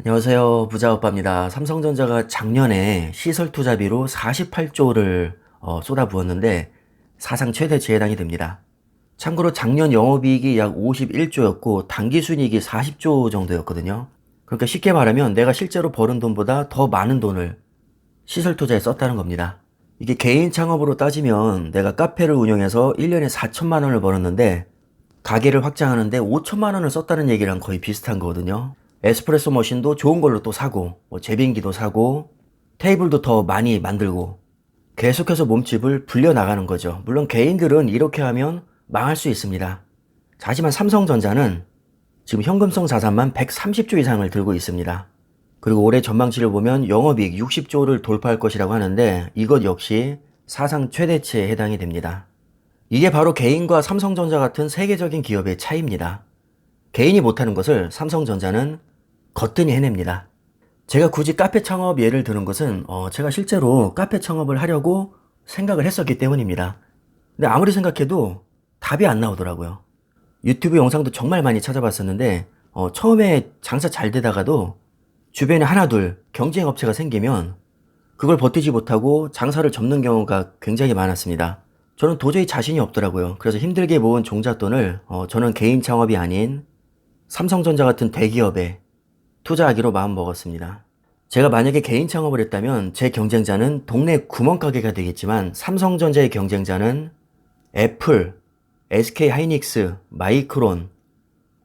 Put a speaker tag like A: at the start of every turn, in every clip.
A: 안녕하세요. 부자오빠입니다. 삼성전자가 작년에 시설 투자비로 48조를 쏟아부었는데 사상 최대치에 해당이 됩니다. 참고로 작년 영업이익이 약 51조였고 당기순이익이 40조 정도였거든요. 그러니까 쉽게 말하면 내가 실제로 버는 돈보다 더 많은 돈을 시설 투자에 썼다는 겁니다. 이게 개인 창업으로 따지면 내가 카페를 운영해서 1년에 4천만 원을 벌었는데 가게를 확장하는데 5천만 원을 썼다는 얘기랑 거의 비슷한 거거든요. 에스프레소 머신도 좋은 걸로 또 사고, 제빙기도 사고, 테이블도 더 많이 만들고, 계속해서 몸집을 불려나가는 거죠. 물론 개인들은 이렇게 하면 망할 수 있습니다. 하지만 삼성전자는 지금 현금성 자산만 130조 이상을 들고 있습니다. 그리고 올해 전망치를 보면 영업이익 60조를 돌파할 것이라고 하는데 이것 역시 사상 최대치에 해당이 됩니다. 이게 바로 개인과 삼성전자 같은 세계적인 기업의 차이입니다. 개인이 못하는 것을 삼성전자는 거뜬히 해냅니다. 제가 굳이 카페 창업 예를 드는 것은 제가 실제로 카페 창업을 하려고 생각을 했었기 때문입니다. 근데 아무리 생각해도 답이 안 나오더라고요. 유튜브 영상도 정말 많이 찾아봤었는데 처음에 장사 잘 되다가도 주변에 하나 둘 경쟁 업체가 생기면 그걸 버티지 못하고 장사를 접는 경우가 굉장히 많았습니다. 저는 도저히 자신이 없더라고요. 그래서 힘들게 모은 종잣돈을 저는 개인 창업이 아닌 삼성전자 같은 대기업에 투자하기로 마음먹었습니다. 제가 만약에 개인 창업을 했다면 제 경쟁자는 동네 구멍가게가 되겠지만 삼성전자의 경쟁자는 애플, SK하이닉스, 마이크론,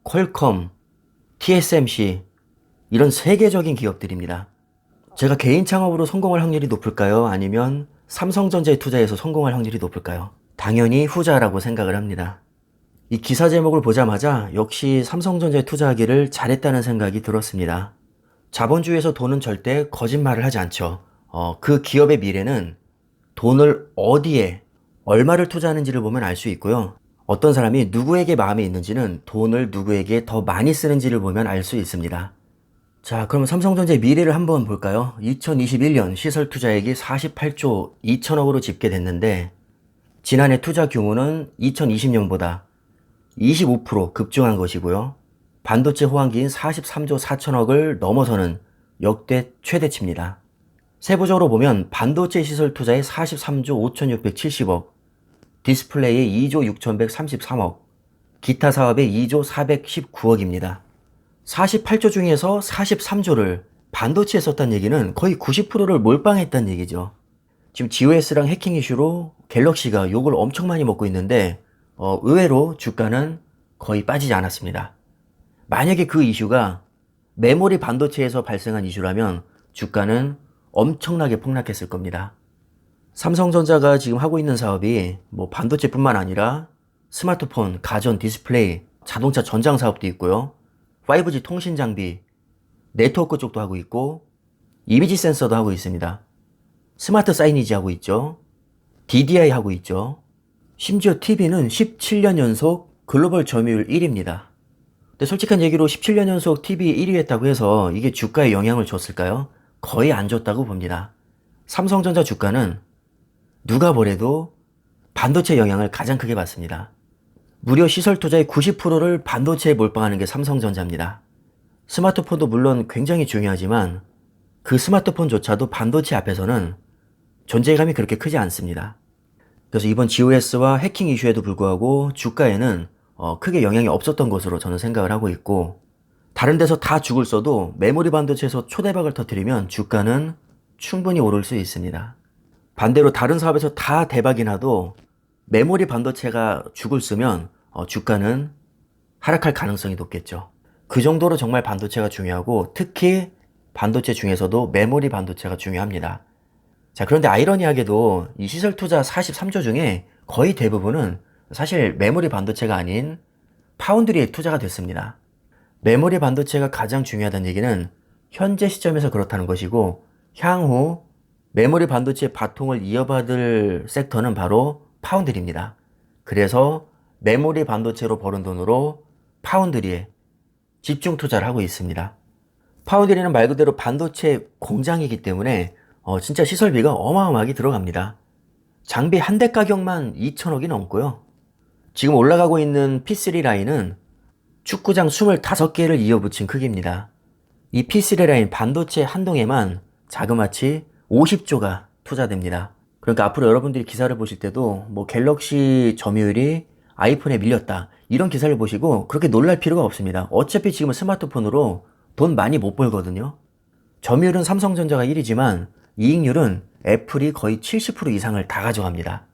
A: 퀄컴, TSMC 이런 세계적인 기업들입니다. 제가 개인 창업으로 성공할 확률이 높을까요? 아니면 삼성전자에 투자해서 성공할 확률이 높을까요? 당연히 후자라고 생각을 합니다. 이 기사 제목을 보자마자 역시 삼성전자에 투자하기를 잘했다는 생각이 들었습니다. 자본주의에서 돈은 절대 거짓말을 하지 않죠. 그 기업의 미래는 돈을 어디에, 얼마를 투자하는지를 보면 알 수 있고요. 어떤 사람이 누구에게 마음에 있는지는 돈을 누구에게 더 많이 쓰는지를 보면 알 수 있습니다. 자, 그럼 삼성전자의 미래를 한번 볼까요? 2021년 시설 투자액이 48조 2천억으로 집계됐는데 지난해 투자 규모는 2020년보다 25% 급증한 것이고요. 반도체 호황기인 43조 4천억을 넘어서는 역대 최대치입니다. 세부적으로 보면 반도체 시설 투자에 43조 5,670억, 디스플레이에 2조 6,133억, 기타 사업에 2조 419억입니다. 48조 중에서 43조를 반도체에 썼다는 얘기는 거의 90%를 몰빵했다는 얘기죠. 지금 GOS랑 해킹 이슈로 갤럭시가 욕을 엄청 많이 먹고 있는데 의외로 주가는 거의 빠지지 않았습니다. 만약에 그 이슈가 메모리 반도체에서 발생한 이슈라면 주가는 엄청나게 폭락했을 겁니다. 삼성전자가 지금 하고 있는 사업이 반도체뿐만 아니라 스마트폰, 가전, 디스플레이, 자동차 전장 사업도 있고요. 5G 통신 장비, 네트워크 쪽도 하고 있고 이미지 센서도 하고 있습니다. 스마트 사이니지 하고 있죠. DDI 하고 있죠. 심지어 TV는 17년 연속 글로벌 점유율 1위입니다. 근데 솔직한 얘기로 17년 연속 TV 1위 했다고 해서 이게 주가에 영향을 줬을까요? 거의 안 줬다고 봅니다. 삼성전자 주가는 누가 뭐래도 반도체 영향을 가장 크게 받습니다. 무려 시설 투자의 90%를 반도체에 몰빵하는 게 삼성전자입니다. 스마트폰도 물론 굉장히 중요하지만 그 스마트폰조차도 반도체 앞에서는 존재감이 그렇게 크지 않습니다. 그래서 이번 GOS와 해킹 이슈에도 불구하고 주가에는 크게 영향이 없었던 것으로 저는 생각을 하고 있고 다른 데서 다 죽을 써도 메모리 반도체에서 초대박을 터뜨리면 주가는 충분히 오를 수 있습니다. 반대로 다른 사업에서 다 대박이 나도 메모리 반도체가 죽을 쓰면 주가는 하락할 가능성이 높겠죠. 그 정도로 정말 반도체가 중요하고 특히 반도체 중에서도 메모리 반도체가 중요합니다. 자, 그런데 아이러니하게도 이 시설 투자 43조 중에 거의 대부분은 사실 메모리 반도체가 아닌 파운드리에 투자가 됐습니다. 메모리 반도체가 가장 중요하다는 얘기는 현재 시점에서 그렇다는 것이고 향후 메모리 반도체 바통을 이어받을 섹터는 바로 파운드리입니다. 그래서 메모리 반도체로 버는 돈으로 파운드리에 집중 투자를 하고 있습니다. 파운드리는 말 그대로 반도체 공장이기 때문에 진짜 시설비가 어마어마하게 들어갑니다. 장비 한 대 가격만 2천억이 넘고요. 지금 올라가고 있는 P3 라인은 축구장 25개를 이어붙인 크기입니다. 이 P3라인 반도체 한동에만 자그마치 50조가 투자됩니다. 그러니까 앞으로 여러분들이 기사를 보실 때도 뭐 갤럭시 점유율이 아이폰에 밀렸다, 이런 기사를 보시고 그렇게 놀랄 필요가 없습니다. 어차피 지금은 스마트폰으로 돈 많이 못 벌거든요. 점유율은 삼성전자가 1위지만 이익률은 애플이 거의 70% 이상을 다 가져갑니다.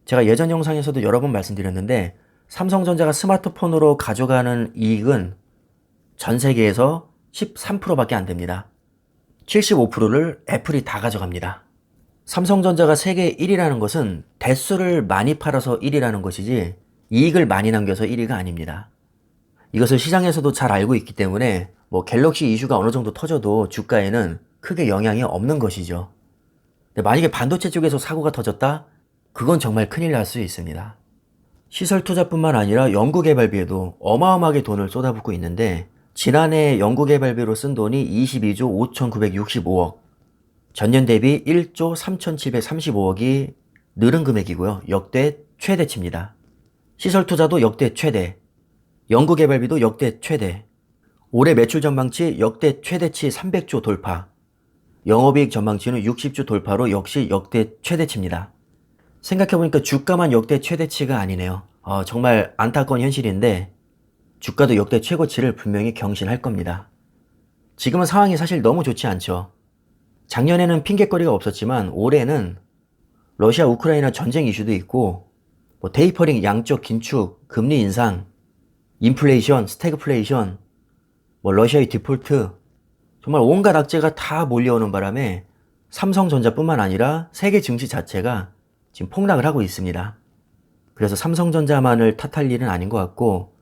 A: 제가 예전 영상에서도 여러 번 말씀드렸는데 삼성전자가 스마트폰으로 가져가는 이익은 전 세계에서 13%밖에 안 됩니다. 75%를 애플이 다 가져갑니다. 삼성전자가 세계 1위라는 것은 대수를 많이 팔아서 1위라는 것이지 이익을 많이 남겨서 1위가 아닙니다. 이것을 시장에서도 잘 알고 있기 때문에 뭐 갤럭시 이슈가 어느 정도 터져도 주가에는 크게 영향이 없는 것이죠. 근데 만약에 반도체 쪽에서 사고가 터졌다? 그건 정말 큰일 날 수 있습니다. 시설 투자뿐만 아니라 연구개발비에도 어마어마하게 돈을 쏟아붓고 있는데 지난해 연구개발비로 쓴 돈이 22조 5,965억, 전년 대비 1조 3,735억이 늘은 금액이고요. 역대 최대치입니다. 시설 투자도 역대 최대, 연구개발비도 역대 최대, 올해 매출 전망치 역대 최대치 300조 돌파, 영업이익 전망치는 60조 돌파로 역시 역대 최대치입니다. 생각해보니까 주가만 역대 최대치가 아니네요. 정말 안타까운 현실인데 주가도 역대 최고치를 분명히 경신할 겁니다. 지금은 상황이 사실 너무 좋지 않죠. 작년에는 핑곗거리가 없었지만 올해는 러시아 우크라이나 전쟁 이슈도 있고 뭐 테이퍼링, 양적 긴축, 금리 인상, 인플레이션, 스태그플레이션, 뭐 러시아의 디폴트, 정말 온갖 악재가 다 몰려오는 바람에 삼성전자뿐만 아니라 세계 증시 자체가 지금 폭락을 하고 있습니다. 그래서 삼성전자만을 탓할 일은 아닌 것 같고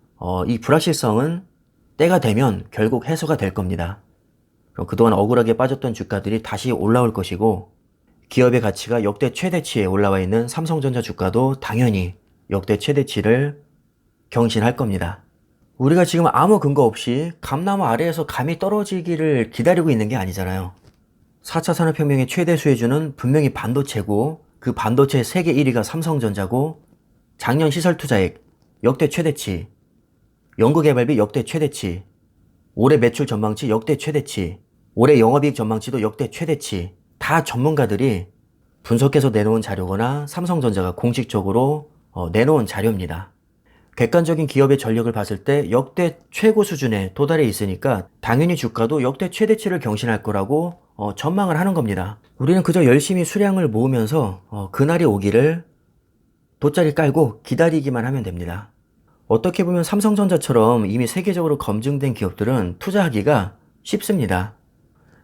A: 이 불확실성은 때가 되면 결국 해소가 될 겁니다. 그럼 그동안 억울하게 빠졌던 주가들이 다시 올라올 것이고 기업의 가치가 역대 최대치에 올라와 있는 삼성전자 주가도 당연히 역대 최대치를 경신할 겁니다. 우리가 지금 아무 근거 없이 감나무 아래에서 감이 떨어지기를 기다리고 있는 게 아니잖아요. 4차 산업혁명의 최대 수혜주는 분명히 반도체고 그 반도체 세계 1위가 삼성전자고 작년 시설 투자액 역대 최대치, 연구개발비 역대 최대치, 올해 매출 전망치 역대 최대치, 올해 영업이익 전망치도 역대 최대치, 다 전문가들이 분석해서 내놓은 자료거나 삼성전자가 공식적으로 내놓은 자료입니다. 객관적인 기업의 전력을 봤을 때 역대 최고 수준에 도달해 있으니까 당연히 주가도 역대 최대치를 경신할 거라고 전망을 하는 겁니다. 우리는 그저 열심히 수량을 모으면서 그날이 오기를 돗자리 깔고 기다리기만 하면 됩니다. 어떻게 보면 삼성전자처럼 이미 세계적으로 검증된 기업들은 투자하기가 쉽습니다.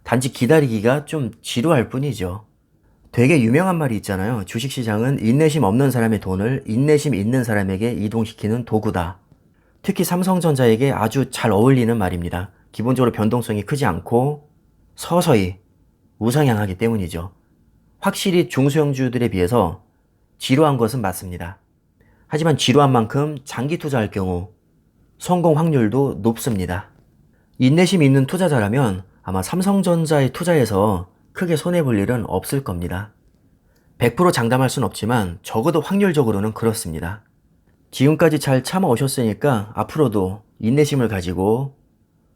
A: 단지 기다리기가 좀 지루할 뿐이죠. 되게 유명한 말이 있잖아요. 주식시장은 인내심 없는 사람의 돈을 인내심 있는 사람에게 이동시키는 도구다. 특히 삼성전자에게 아주 잘 어울리는 말입니다. 기본적으로 변동성이 크지 않고 서서히 우상향하기 때문이죠. 확실히 중소형주들에 비해서 지루한 것은 맞습니다. 하지만 지루한 만큼 장기 투자할 경우 성공 확률도 높습니다. 인내심 있는 투자자라면 아마 삼성전자에 투자해서 크게 손해볼 일은 없을 겁니다. 100% 장담할 순 없지만 적어도 확률적으로는 그렇습니다. 지금까지 잘 참아오셨으니까 앞으로도 인내심을 가지고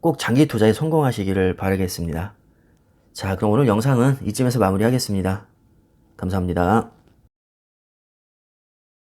A: 꼭 장기 투자에 성공하시기를 바라겠습니다. 자, 그럼 오늘 영상은 이쯤에서 마무리하겠습니다. 감사합니다.